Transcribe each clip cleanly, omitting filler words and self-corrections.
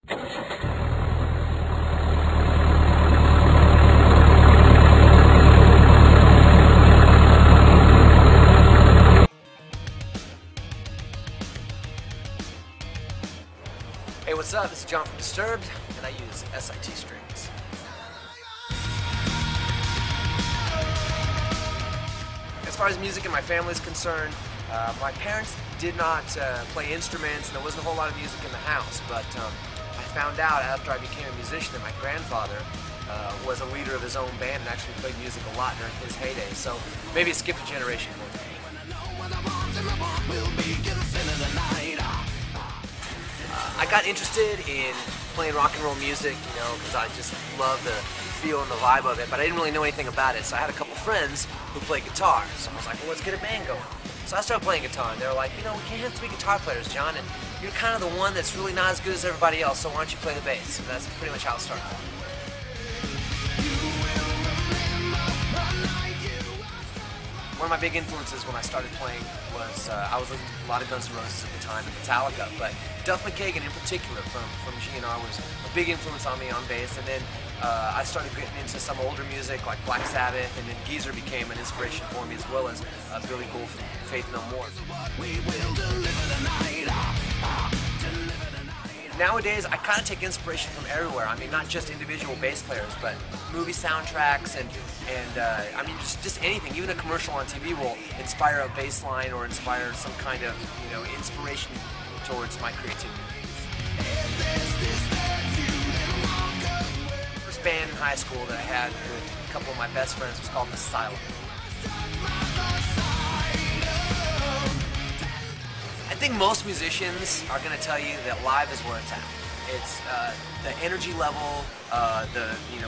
Hey, what's up? This is John from Disturbed, and I use SIT strings. As far as music in my family is concerned, my parents did not play instruments, and there wasn't a whole lot of music in the house, but I found out after I became a musician that my grandfather was a leader of his own band and actually played music a lot during his heyday, so maybe it skipped a generation for me. I got interested in playing rock and roll music, you know, because I just love the feel and the vibe of it, but I didn't really know anything about it, so I had a couple friends who played guitar, so I was like, well, let's get a band going. So I started playing guitar, and they were like, you know, we can't have to be guitar players, John, and you're kind of the one that's really not as good as everybody else, so why don't you play the bass? And that's pretty much how it started. One of my big influences when I started playing was, I was listening to a lot of Guns N' Roses at the time, and Metallica, but Duff McKagan in particular from GNR was a big influence on me on bass, and then I started getting into some older music like Black Sabbath, and then Geezer became an inspiration for me, as well as Billy Gould from Faith No More. Nowadays, I kind of take inspiration from everywhere. I mean, not just individual bass players, but movie soundtracks and I mean, just anything. Even a commercial on TV will inspire a bass line or inspire some kind of, you know, inspiration towards my creativity. The first band in high school that I had with a couple of my best friends was called Asylum. I think most musicians are going to tell you that live is where it's at. It's the energy level,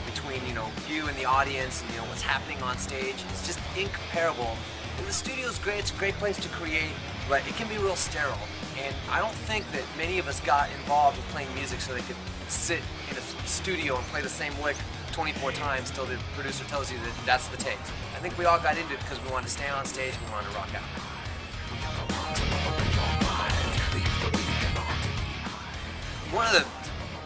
between you and the audience, and what's happening on stage. It's just incomparable. And the studio is great. It's a great place to create, but it can be real sterile. And I don't think that many of us got involved with playing music so they could sit in a studio and play the same lick 24 times till the producer tells you that that's the take. I think we all got into it because we wanted to stay on stage and we wanted to rock out. One of the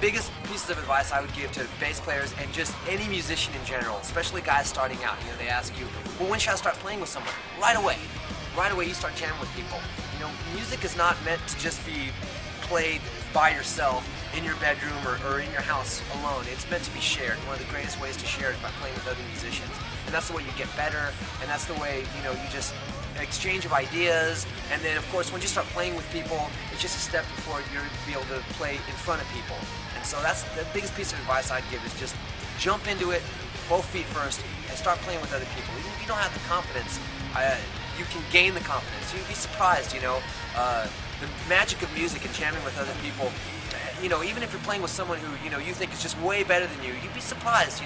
biggest pieces of advice I would give to bass players and just any musician in general, especially guys starting out, they ask you, well, when should I start playing with someone? Right away. Right away you start jamming with people. Music is not meant to just be played by yourself in your bedroom or in your house alone. It's meant to be shared. One of the greatest ways to share it is by playing with other musicians. And that's the way you get better, and that's the way, you just exchange of ideas, and then of course when you start playing with people, it's just a step before you're be able to play in front of people. And so that's the biggest piece of advice I'd give, is just jump into it, both feet first, and start playing with other people. Even if you don't have the confidence, you can gain the confidence. You'd be surprised, the magic of music and jamming with other people. Even if you're playing with someone who, you think is just way better than you, you'd be surprised,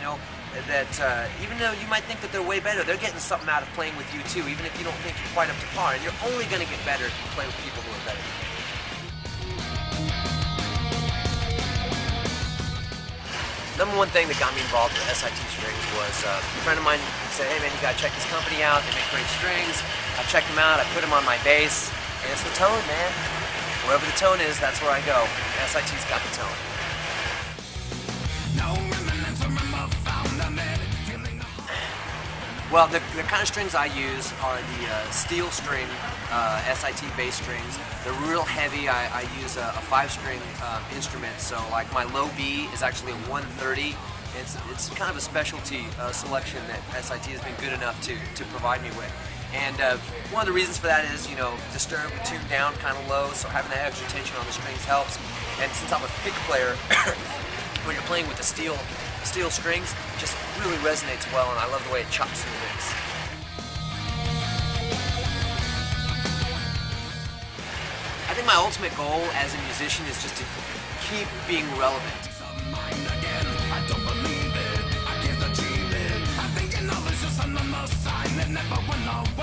that even though you might think that they're way better, they're getting something out of playing with you too, even if you don't think you're quite up to par. And you're only going to get better if you play with people who are better than you. Number one thing that got me involved with SIT strings was a friend of mine said, hey man, you got to check this company out, they make great strings. I checked them out, I put them on my bass, and it's the tone, man. Wherever the tone is, that's where I go. SIT's got the tone. Well, the kind of strings I use are the steel string SIT bass strings. They're real heavy. I use a 5-string instrument, so like my low B is actually a 130. It's kind of a specialty selection that SIT has been good enough to provide me with. And one of the reasons for that is, Disturbed, we tune down kind of low, so having that extra tension on the strings helps. And since I'm a pick player, when you're playing with the steel strings, it just really resonates well, and I love the way it chops through the mix. I think my ultimate goal as a musician is just to keep being relevant. I don't believe it, I can't achieve it. I think it's just another sign that never went away.